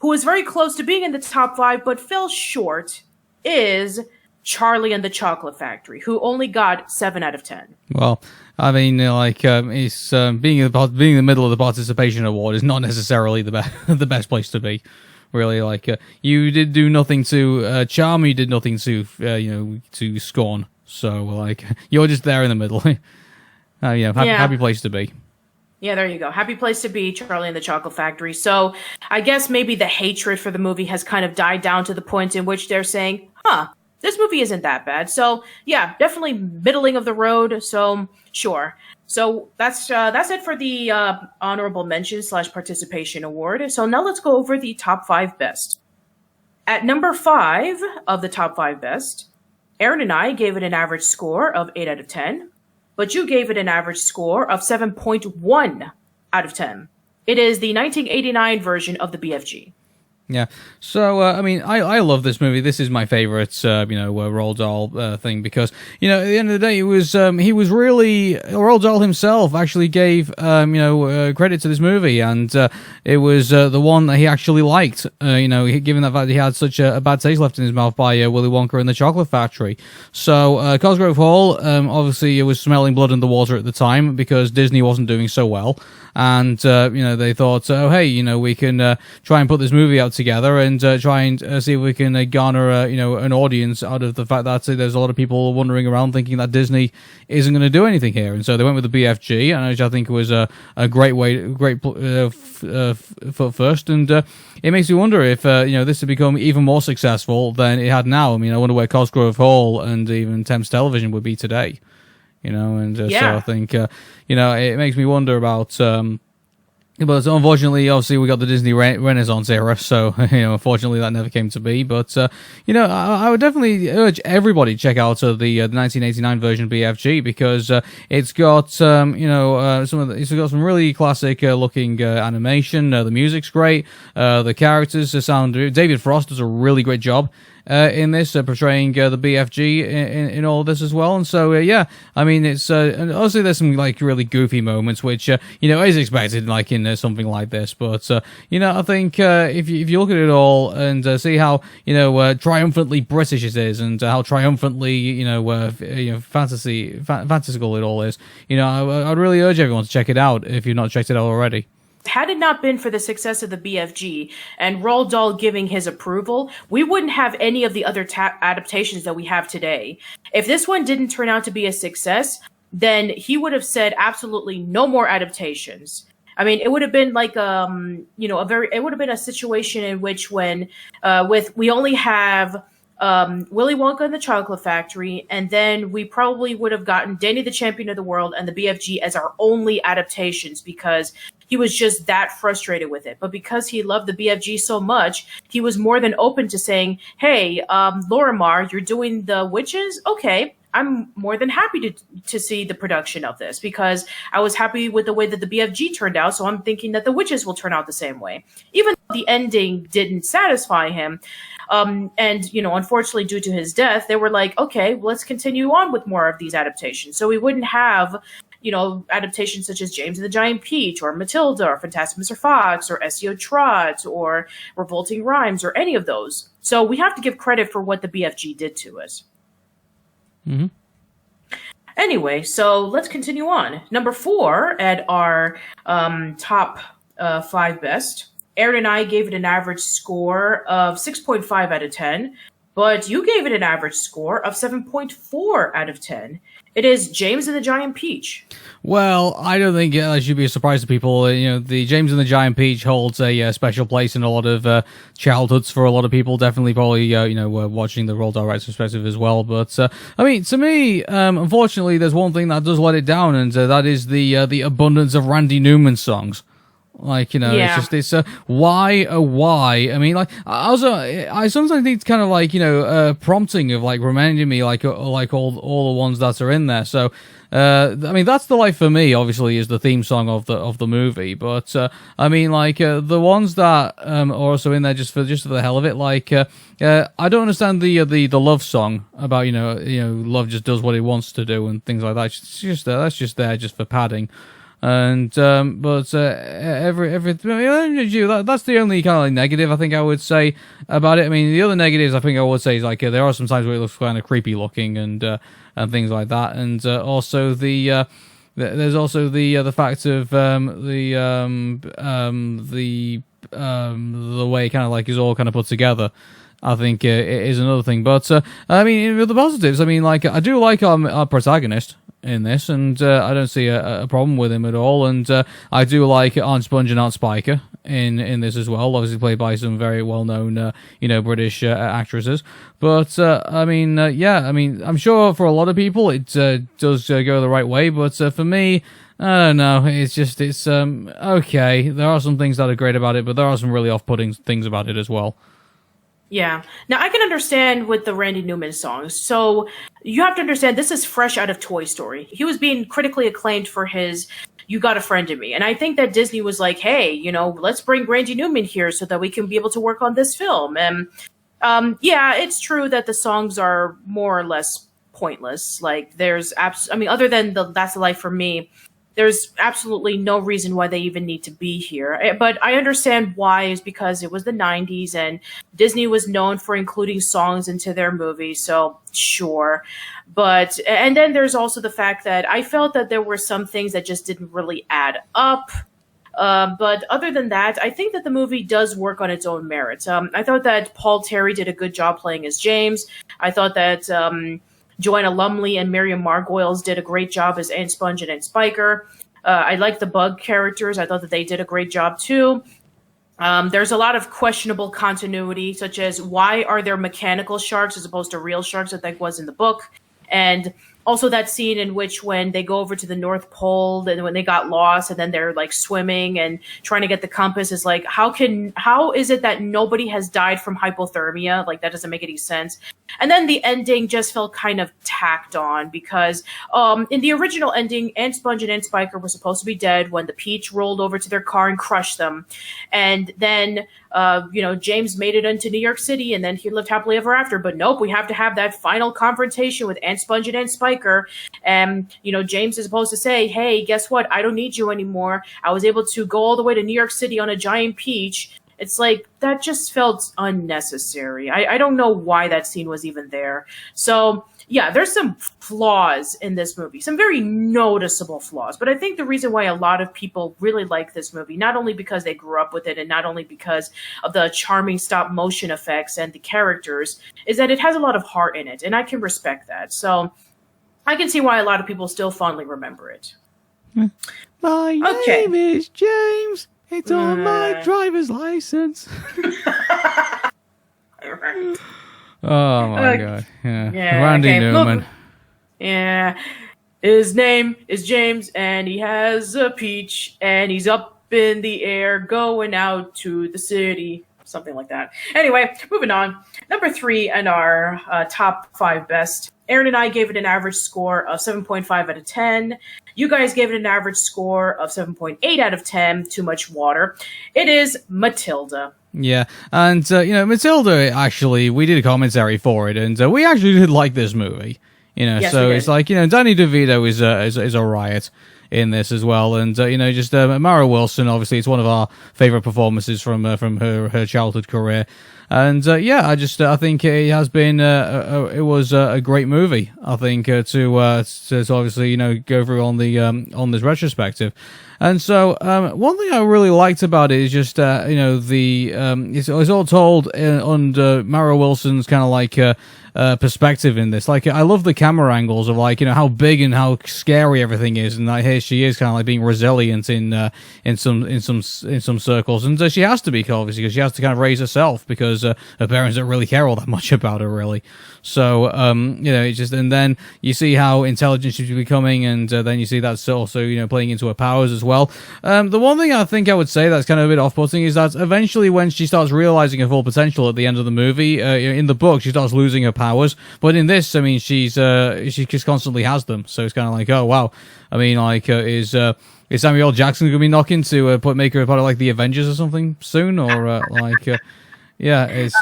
who was very close to being in the top 5 but fell short, is Charlie and the Chocolate Factory, who only got 7 out of 10. Well, I mean, it's being in the middle of the participation award is not necessarily the best place to be. Really, you did do nothing to charm, you did nothing to to scorn. So you're just there in the middle. Happy place to be. Yeah, there you go. Happy place to be, Charlie and the Chocolate Factory. So I guess maybe the hatred for the movie has kind of died down to the point in which they're saying, this movie isn't that bad. So yeah, definitely middling of the road. So sure. So that's it for the honorable mention / participation award. So now let's go over the top 5 best. At number 5 of the top 5 best, Aaron and I gave it an average score of 8 out of 10. But you gave it an average score of 7.1 out of 10. It is the 1989 version of the BFG. Yeah. So, I love this movie. This is my favorite, Roald Dahl thing because, at the end of the day, it was Roald Dahl himself actually gave, credit to this movie, and it was the one that he actually liked, given the fact he had such a bad taste left in his mouth by Willy Wonka and the Chocolate Factory. So, Cosgrove Hall, obviously, it was smelling blood in the water at the time because Disney wasn't doing so well. And, they thought, we can try and put this movie out together and try and see if we can garner, an audience out of the fact that there's a lot of people wandering around thinking that Disney isn't going to do anything here. And so they went with the BFG, and which I think was a great foot first. And it makes me wonder if, this had become even more successful than it had now. I mean, I wonder where Cosgrove Hall and even Thames Television would be today. So I think, it makes me wonder about, but unfortunately, obviously, we got the Disney Renaissance era, so, unfortunately, that never came to be. But, I would definitely urge everybody to check out the 1989 version of BFG because it's got, it's got some really classic looking animation. The music's great. The characters sound. David Frost does a really great job in this, portraying the BFG in all of this as well. And so, it's, and obviously there's some, really goofy moments, which, is expected, in something like this. But, I think, if you look at it all and see how, triumphantly British it is and how triumphantly, fantastical it all is, I'd really urge everyone to check it out if you've not checked it out already. Had it not been for the success of the BFG and Roald Dahl giving his approval, we wouldn't have any of the other adaptations that we have today. If this one didn't turn out to be a success, then he would have said absolutely no more adaptations. I mean, it would have been like, it would have been a situation in which we only have Willy Wonka and the Chocolate Factory, and then we probably would have gotten Danny the Champion of the World and the BFG as our only adaptations because he was just that frustrated with it. But because he loved the BFG so much, he was more than open to saying, hey, Lorimar, you're doing the witches? Okay, I'm more than happy to see the production of this because I was happy with the way that the BFG turned out, so I'm thinking that the witches will turn out the same way. Even though the ending didn't satisfy him, unfortunately, due to his death, they were like, okay, let's continue on with more of these adaptations. So we wouldn't have, adaptations such as James and the Giant Peach or Matilda or Fantastic Mr. Fox or SEO Trot or Revolting Rhymes or any of those. So we have to give credit for what the BFG did to us. Mm-hmm. Anyway, so let's continue on. Number 4 at our top 5 best. Aaron and I gave it an average score of 6.5 out of 10, but you gave it an average score of 7.4 out of 10. It is James and the Giant Peach. Well, I don't think that should be a surprise to people. The James and the Giant Peach holds a special place in a lot of childhoods for a lot of people. Definitely, probably, watching the Roald Dahl Retrospective as well. But to me, unfortunately, there's one thing that does let it down, and that is the abundance of Randy Newman songs. It's why, oh, why? I mean, I sometimes need kind of prompting of reminding me all the ones that are in there. So, that's the life for me. Obviously, is the theme song of the movie. But the ones that are also in there just for the hell of it. I don't understand the love song about love just does what it wants to do and things like that. That's just there just for padding. And but that's the only kind of like negative I think I would say about it. I mean, the other negatives I think I would say is like there are some times where it looks kind of creepy looking and things like that, and also there's also the fact of the way kind of like is all kind of put together. I think it is another thing, but I mean, with the positives, I mean, like I do like our protagonist in this, and I don't see a problem with him at all. And I do like Aunt Sponge and Aunt Spiker in this as well, obviously played by some very well-known, British actresses. But I mean, yeah, I mean, I'm sure for a lot of people it does go the right way, but for me, I don't know. It's okay. There are some things that are great about it, but there are some really off-putting things about it as well. Yeah. Now I can understand with the Randy Newman songs. So you have to understand this is fresh out of Toy Story. He was being critically acclaimed for his You Got a Friend in Me. And I think that Disney was like, hey, let's bring Randy Newman here so that we can be able to work on this film. And yeah, it's true that the songs are more or less pointless. Like other than That's the Life for Me, there's absolutely no reason why they even need to be here. But I understand why, is because it was the 90s and Disney was known for including songs into their movies. So sure. And then there's also the fact that I felt that there were some things that just didn't really add up. But other than that, I think that the movie does work on its own merits. I thought that Paul Terry did a good job playing as James. I thought that Joanna Lumley and Miriam Margolyes did a great job as Aunt Sponge and Aunt Spiker. I like the Bug characters. I thought that they did a great job too. There's a lot of questionable continuity, such as why are there mechanical sharks as opposed to real sharks, I think was in the book. And also that scene in which when they go over to the North Pole and when they got lost and then they're like swimming and trying to get the compass is like, how is it that nobody has died from hypothermia? Like that doesn't make any sense. And then the ending just felt kind of tacked on because in the original ending, Aunt Sponge and Aunt Spiker were supposed to be dead when the Peach rolled over to their car and crushed them. And then, James made it into New York City and then he lived happily ever after. But nope, we have to have that final confrontation with Aunt Sponge and Aunt Spiker. And, James is supposed to say, hey, guess what? I don't need you anymore. I was able to go all the way to New York City on a giant peach. It's like, that just felt unnecessary. I don't know why that scene was even there. So, yeah, there's some flaws in this movie, some very noticeable flaws. But I think the reason why a lot of people really like this movie, not only because they grew up with it and not only because of the charming stop motion effects and the characters, is that it has a lot of heart in it. And I can respect that. So I can see why a lot of people still fondly remember it. My name is James. It's on my driver's license. Right. Oh my god. Yeah. Randy Newman. Yeah. His name is James and he has a peach and he's up in the air going out to the city. Something like that. Anyway, moving on. Number 3 and our top 5 best. Aaron and I gave it an average score of 7.5 out of 10. You guys gave it an average score of 7.8 out of 10. Too much water. It is Matilda. Yeah, and, Matilda, actually, we did a commentary for it, and we actually did like this movie. Yes, so it's like, Danny DeVito is a riot in this as well, and, Mara Wilson, obviously, it's one of our favorite performances from her childhood career. And I think it has been it was a great movie. I think to obviously go through on this retrospective. And so one thing I really liked about it is just it's all told under Mara Wilson's kind of like perspective in this. Like I love the camera angles of like how big and how scary everything is, and here she is kind of like being resilient in some circles, and she has to be obviously because she has to kind of raise herself because her parents don't really care all that much about her really. So it's just, and then you see how intelligent she's becoming, and then you see that's also playing into her powers as well. The one thing I think I would say that's kind of a bit off-putting is that eventually when she starts realizing her full potential at the end of the movie, in the book she starts losing her powers, but in this, I mean, she just constantly has them. So it's kind of like, oh wow, I mean, like is Samuel L. Jackson going to be knocking to make her a part of like the Avengers or something soon, or yeah, it's.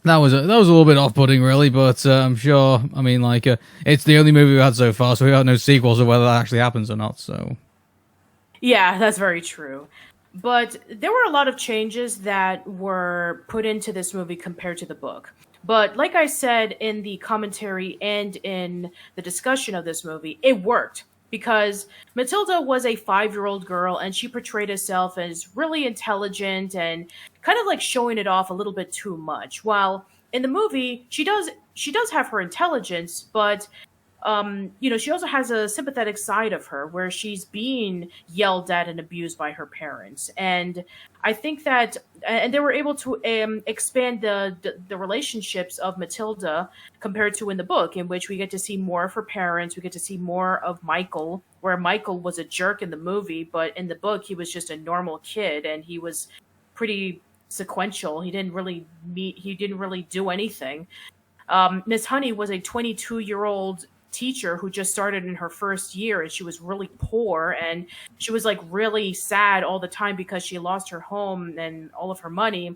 That was a little bit off-putting, really, but I'm sure. I mean, like, it's the only movie we've had so far, so we have no sequels of whether that actually happens or not. So, Yeah, that's very true. But there were a lot of changes that were put into this movie compared to the book. But like I said in the commentary and in the discussion of this movie, it worked because Matilda was a 5-year-old girl and she portrayed herself as really intelligent and kind of like showing it off a little bit too much. While in the movie, she does have her intelligence, but she also has a sympathetic side of her where she's being yelled at and abused by her parents. And I think that, and they were able to expand the relationships of Matilda compared to in the book, in which we get to see more of her parents, we get to see more of Michael, where Michael was a jerk in the movie, but in the book he was just a normal kid and he was pretty sequential. He didn't really do anything. Miss Honey was a 22-year-old teacher who just started in her first year, and she was really poor and she was like really sad all the time because she lost her home and all of her money.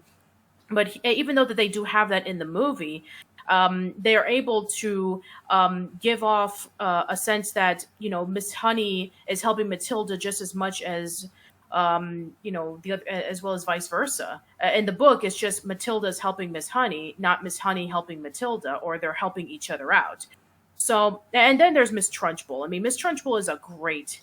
But even though that they do have that in the movie, they are able to give off a sense that Miss Honey is helping Matilda just as much as as well as vice versa. In the book, it's just Matilda's helping Miss Honey, not Miss Honey helping Matilda, or they're helping each other out. So, and then there's Miss Trunchbull. I mean, Miss Trunchbull is a great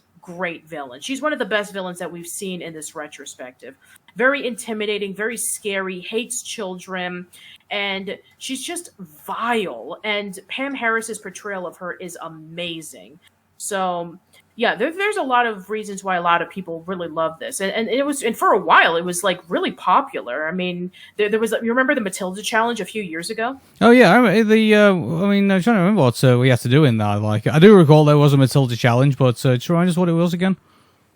villain. She's one of the best villains that we've seen in this retrospective. Very intimidating, very scary, hates children, and she's just vile. And Pam Harris's portrayal of her is amazing. So, yeah, there's a lot of reasons why a lot of people really love this, and for a while it was like really popular. I mean, there was, you remember the Matilda challenge a few years ago? Oh yeah, I mean, I'm trying to remember what we had to do in that. Like, I do recall there was a Matilda challenge, but just remind us what it was again.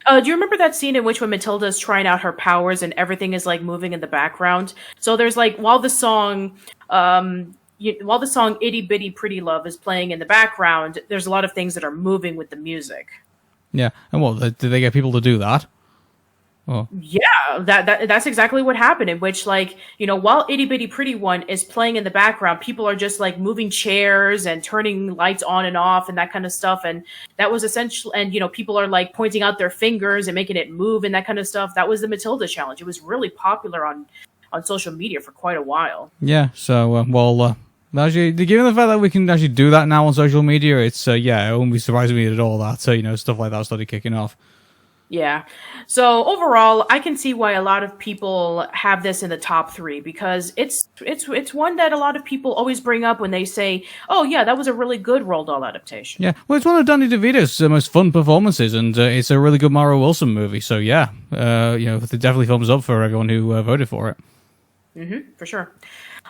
Do you remember that scene in which when Matilda is trying out her powers and everything is like moving in the background? So there's like while the song "Itty Bitty Pretty Love" is playing in the background, there's a lot of things that are moving with the music. Yeah, and what did they get people to do that? Oh. Yeah, that's exactly what happened. In which, like, while Itty Bitty Pretty One is playing in the background, people are just like moving chairs and turning lights on and off and that kind of stuff. And that was essential. And people are like pointing out their fingers and making it move and that kind of stuff. That was the Matilda challenge. It was really popular on social media for quite a while. Yeah. So actually, given the fact that we can actually do that now on social media, it's it won't be surprising me at all that stuff like that started kicking off. Yeah. So overall, I can see why a lot of people have this in the top 3 because it's one that a lot of people always bring up when they say, "Oh yeah, that was a really good Roald Dahl adaptation." Yeah, well, it's one of Danny DeVito's most fun performances, and it's a really good Mara Wilson movie. So yeah, it definitely thumbs up for everyone who voted for it. For sure.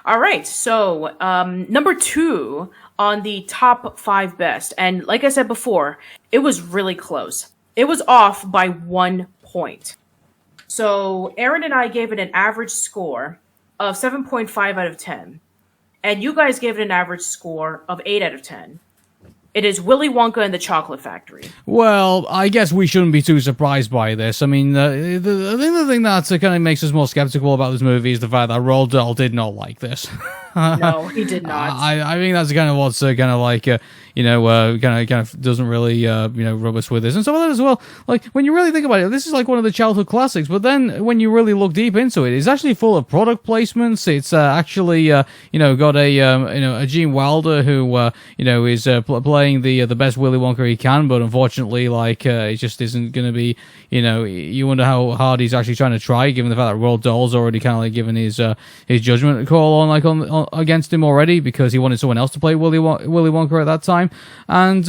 All right, so number 2 on the top 5 best, and like I said before, it was really close. It was off by 1 point. So Aaron and I gave it an average score of 7.5 out of 10, and you guys gave it an average score of 8 out of 10. It is Willy Wonka and the Chocolate Factory. Well, I guess we shouldn't be too surprised by this. I mean, I think the thing that kind of makes us more skeptical about this movie is the fact that Roald Dahl did not like this. No, he did not. I think that's kind of what's kind of like, kind of doesn't really, rub us with this. And some of that as well, like, when you really think about it, this is like one of the childhood classics, but then when you really look deep into it, it's actually full of product placements. It's actually, got a Gene Wilder who, is playing the best Willy Wonka he can, but unfortunately, like, it just isn't going to be, you wonder how hard he's actually trying to try, given the fact that Roald Dahl's already kind of like given his judgment call on against him already because he wanted someone else to play Willy Wonka at that time, and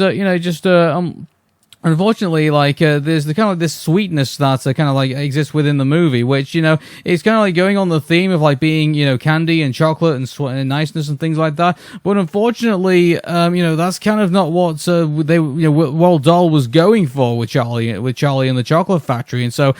unfortunately, like, there's the kind of like this sweetness that kind of like exists within the movie, which, is kind of like going on the theme of like being, candy and chocolate and niceness and things like that. But unfortunately, that's kind of not what Roald Dahl was going for with Charlie and the Chocolate Factory. And so,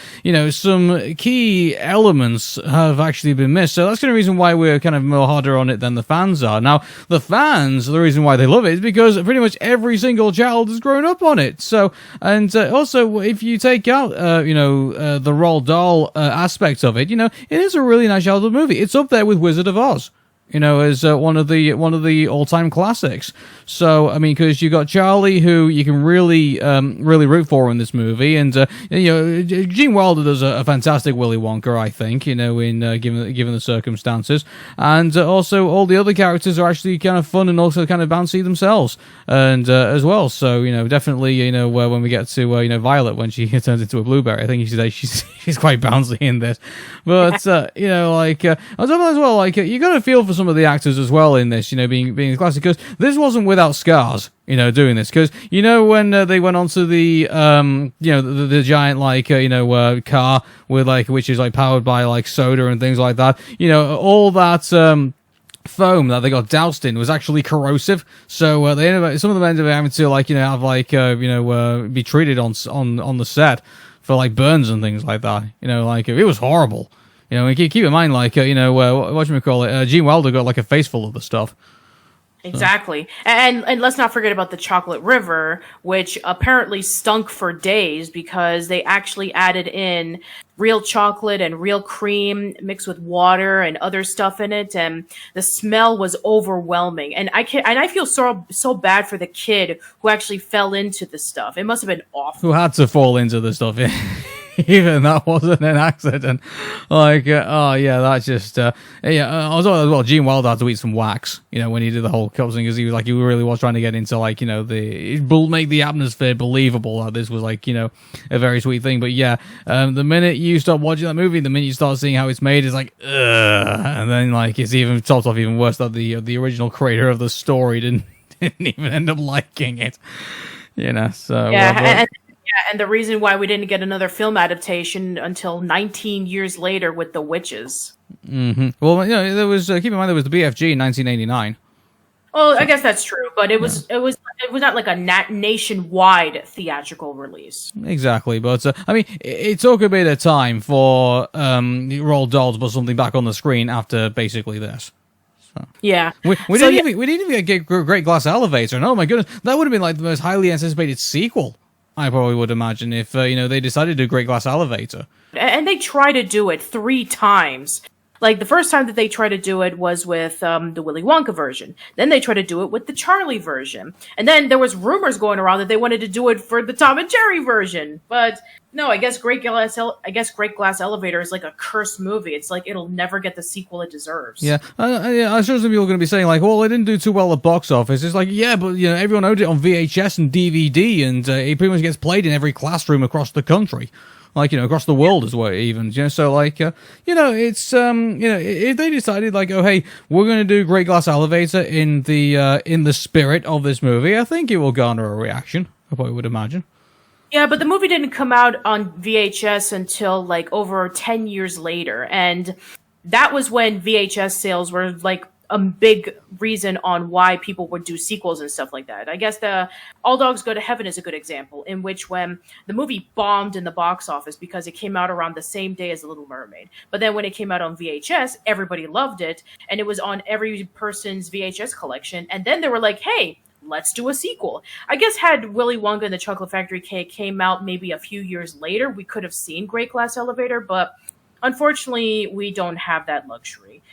some key elements have actually been missed. So that's kind of the reason why we're kind of more harder on it than the fans are. Now, the fans, the reason why they love it is because pretty much every single child has grown up on it. So, and also, if you take out, the Roald Dahl aspect of it, it is a really nice childhood movie. It's up there with Wizard of Oz. as one of the all-time classics. So I mean, because you got Charlie, who you can really root for in this movie, and Gene Wilder does a fantastic Willy Wonka, I think, in given the circumstances, and also all the other characters are actually kind of fun and also kind of bouncy themselves, and as well. So definitely when we get to Violet, when she turns into a blueberry, I think she's quite bouncy in this, but on top of that as well, you got to feel for some of the actors as well in this, being classic, because this wasn't without scars, doing this, because when they went onto the the giant car with which is powered by soda and things like that, all that foam that they got doused in was actually corrosive, so some of them ended up having to be treated on the set for burns and things like that. It was horrible. Keep in mind, Gene Wilder got a face full of the stuff. Exactly. And let's not forget about the chocolate river, which apparently stunk for days because they actually added in real chocolate and real cream mixed with water and other stuff in it, and the smell was overwhelming. And I feel so bad for the kid who actually fell into the stuff. It must have been awful. Who had to fall into the stuff. Even that wasn't an accident. That's just well, Gene Wilder had to eat some wax, when he did the whole cup thing, because he really was trying to get into make the atmosphere believable that this was a very sweet thing. But the minute you start watching that movie, the minute you start seeing how it's made, it's ugh, and then it's even topped off even worse that the original creator of the story didn't even end up liking it. So and the reason why we didn't get another film adaptation until 19 years later with The Witches. Mm-hmm. Well, there was keep in mind there was the BFG in 1989. Well, I guess that's true, but it was not like a nationwide theatrical release. Exactly, but it took a bit of time for Roald Dahl to put something back on the screen after basically this. So. Yeah, we didn't even get Great Glass Elevator, and oh my goodness, that would have been the most highly anticipated sequel, I probably would imagine, if they decided to do Great Glass Elevator. And they tried to do it 3 times. The first time that they tried to do it was with the Willy Wonka version. Then they tried to do it with the Charlie version. And then there was rumors going around that they wanted to do it for the Tom and Jerry version. But no, I guess Great Glass Elevator is a cursed movie. It's it'll never get the sequel it deserves. Yeah, I'm sure some people are going to be saying well, it didn't do too well at box office. It's but everyone owned it on VHS and DVD, and it pretty much gets played in every classroom across the country. Across the world as well, even, so, it's, if they decided, oh, hey, we're going to do Great Glass Elevator in the spirit of this movie, I think it will garner a reaction, I probably would imagine. Yeah, but the movie didn't come out on VHS until, over 10 years later, and that was when VHS sales were, a big reason on why people would do sequels and stuff like that. I guess the All Dogs Go to Heaven is a good example, in which when the movie bombed in the box office because it came out around the same day as The Little Mermaid. But then when it came out on VHS, everybody loved it, and it was on every person's VHS collection. And then they were like, hey, let's do a sequel. I guess had Willy Wonka and the Chocolate Factory Cake came out maybe a few years later, we could have seen Great Glass Elevator, but unfortunately, we don't have that luxury.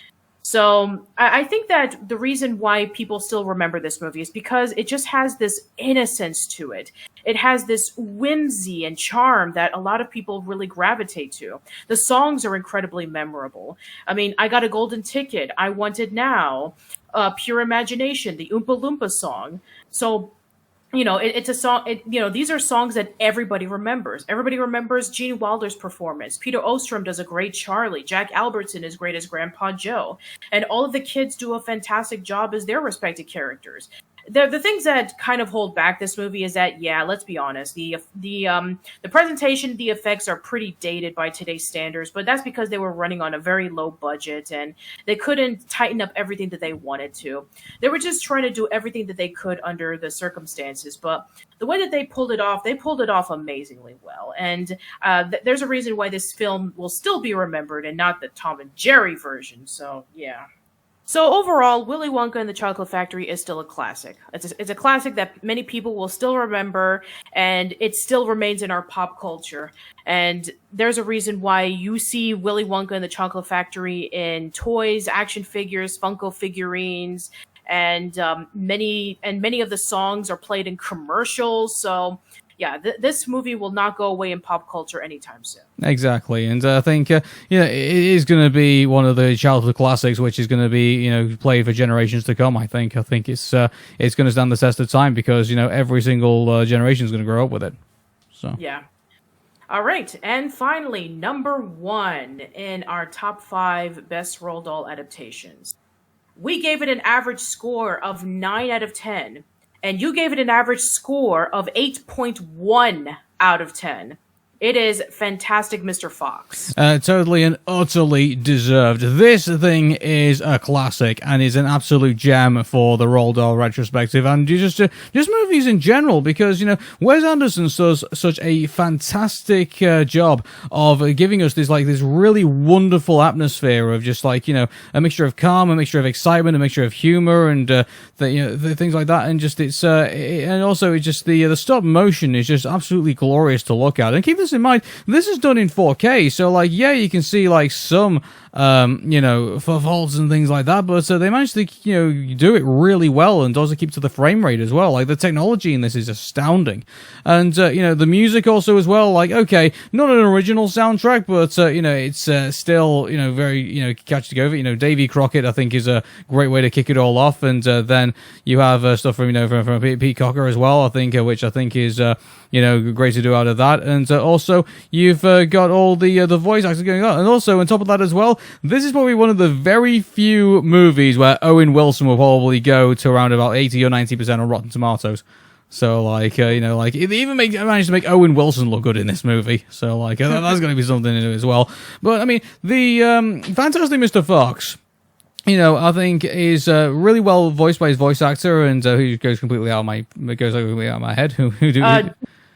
So I think that the reason why people still remember this movie is because it just has this innocence to it. It has this whimsy and charm that a lot of people really gravitate to. The songs are incredibly memorable. I mean, I Got a Golden Ticket, I Want It Now, Pure Imagination, the Oompa Loompa song. So it's a song, these are songs that everybody remembers. Everybody remembers Gene Wilder's performance. Peter Ostrom does a great Charlie. Jack Albertson is great as Grandpa Joe. And all of the kids do a fantastic job as their respective characters. The things that kind of hold back this movie is that, let's be honest, the presentation, the effects are pretty dated by today's standards, but that's because they were running on a very low budget and they couldn't tighten up everything that they wanted to. They were just trying to do everything that they could under the circumstances, but the way that they pulled it off amazingly well. And there's a reason why this film will still be remembered and not the Tom and Jerry version. So, yeah. So overall, Willy Wonka and the Chocolate Factory is still a classic. It's a classic that many people will still remember, and it still remains in our pop culture. And there's a reason why you see Willy Wonka and the Chocolate Factory in toys, action figures, Funko figurines, and many of the songs are played in commercials. So yeah, this movie will not go away in pop culture anytime soon. Exactly, and I think it is going to be one of the childhood classics, which is going to be played for generations to come. I think it's going to stand the test of time because every single generation is going to grow up with it. So Yeah. All right, and finally, number one in our top five best Roald Dahl adaptations. We gave it an average score of 9 out of 10, and you gave it an average score of 8.1 out of 10. It is Fantastic Mr. Fox. Totally and utterly deserved. This thing is a classic and is an absolute gem for the Roald Dahl retrospective and just movies in general because Wes Anderson does such a fantastic job of giving us this really wonderful atmosphere of just a mixture of calm, a mixture of excitement, a mixture of humor, and the things like that. And just and also it's just the stop motion is just absolutely glorious to look at. And keep this in mind, this is done in 4K, so you can see some faults and things like that, but they managed to do it really well and also keep to the frame rate as well. The technology in this is astounding, and the music also as well. Okay, not an original soundtrack, but it's still very catchy to go over. Davy Crockett I think is a great way to kick it all off, and then you have stuff from from Pete Cocker as well. I think which I think is great to do out of that, and also you've got all the voice actors going on, and also on top of that as well, this is probably one of the very few movies where Owen Wilson will probably go to around about 80 or 90% on Rotten Tomatoes. So it even managed to make Owen Wilson look good in this movie. So that's going to be something to do as well. But I mean, the Fantastic Mr. Fox, I think is really well voiced by his voice actor, and who goes completely out of my head.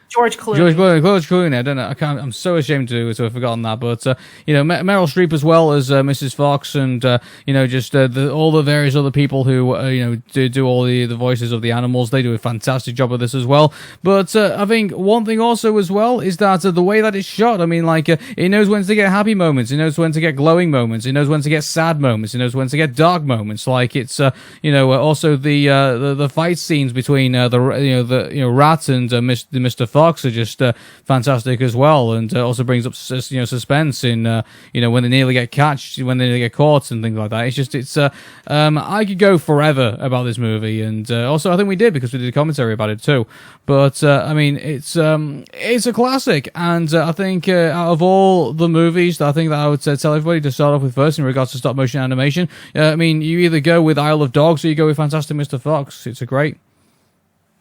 George Clooney. George Clooney. I don't know. I'm so ashamed to have forgotten that. But Meryl Streep as well as Mrs. Fox, and all the various other people who do all the voices of the animals. They do a fantastic job of this as well. But I think one thing also as well is that the way that it's shot. I mean, it knows when to get happy moments. It knows when to get glowing moments. It knows when to get sad moments. It knows when to get dark moments. Also the fight scenes between the rat and Mr. Fox are just fantastic as well, and also brings up suspense in when they nearly get caught and things like that. I could go forever about this movie, and also I think we did because we did a commentary about it too. But I mean, it's a classic, and I think out of all the movies, I think that I would tell everybody to start off with first in regards to stop motion animation. I mean, you either go with Isle of Dogs or you go with Fantastic Mr. Fox. It's a great.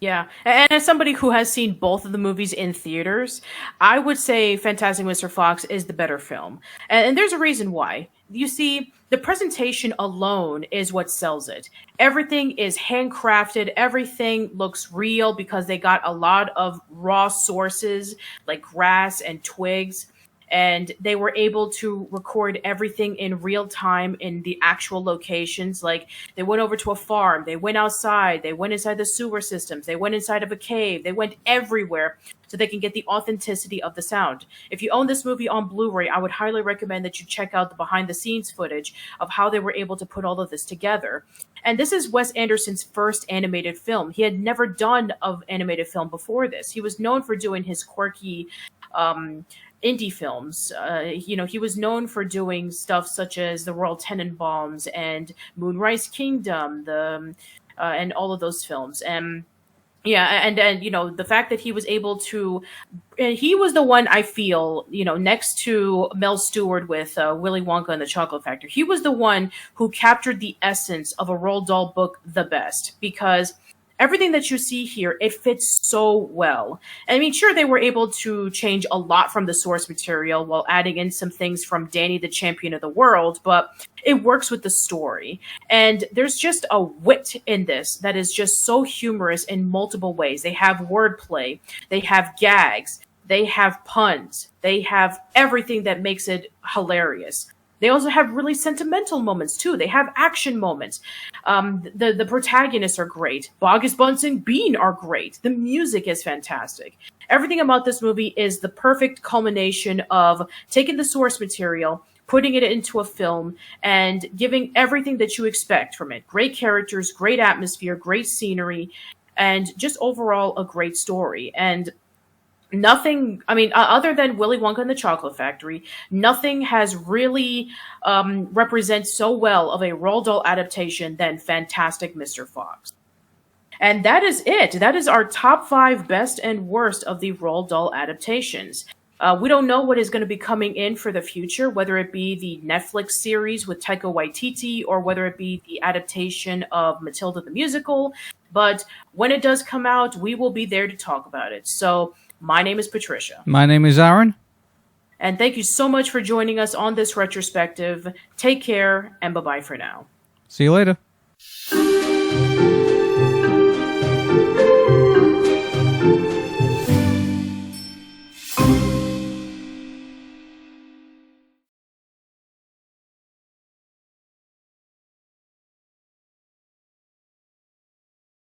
Yeah, and as somebody who has seen both of the movies in theaters, I would say Fantastic Mr. Fox is the better film. And there's a reason why. You see, the presentation alone is what sells it. Everything is handcrafted. Everything looks real because they got a lot of raw sources like grass and twigs. And they were able to record everything in real time in the actual locations. Like they went over to a farm, they went outside, they went inside the sewer systems, they went inside of a cave, they went everywhere so they can get the authenticity of the sound. If you own this movie on Blu-ray, I would highly recommend that you check out the behind the scenes footage of how they were able to put all of this together. And this is Wes Anderson's first animated film. He had never done an animated film before this. He was known for doing his quirky indie films. He was known for doing stuff such as the Royal Tenenbaums and Moonrise Kingdom, and all of those films. And the fact that he was able to, and he was the one I feel, next to Mel Stewart with Willy Wonka and the Chocolate Factory, he was the one who captured the essence of a Roald Dahl book the best, because everything that you see here, it fits so well. I mean, sure, they were able to change a lot from the source material while adding in some things from Danny the Champion of the World, but it works with the story. And there's just a wit in this that is just so humorous in multiple ways. They have wordplay, they have gags, they have puns, they have everything that makes it hilarious. They also have really sentimental moments too. They have action moments. The protagonists are great. Bogus Bunsen and Bean are great. The music is fantastic. Everything about this movie is the perfect culmination of taking the source material, putting it into a film, and giving everything that you expect from it. Great characters, great atmosphere, great scenery, and just overall a great story. And nothing, I mean, other than Willy Wonka and the Chocolate Factory, nothing has really represents so well of a Roald Dahl adaptation than Fantastic Mr. Fox. And that is it. That is our top 5 best and worst of the Roald Dahl adaptations. We don't know what is going to be coming in for the future, whether it be the Netflix series with Taika Waititi or whether it be the adaptation of Matilda the musical. But when it does come out, we will be there to talk about it. So my name is Patricia. My name is Arun. And thank you so much for joining us on this retrospective. Take care and bye-bye for now. See you later.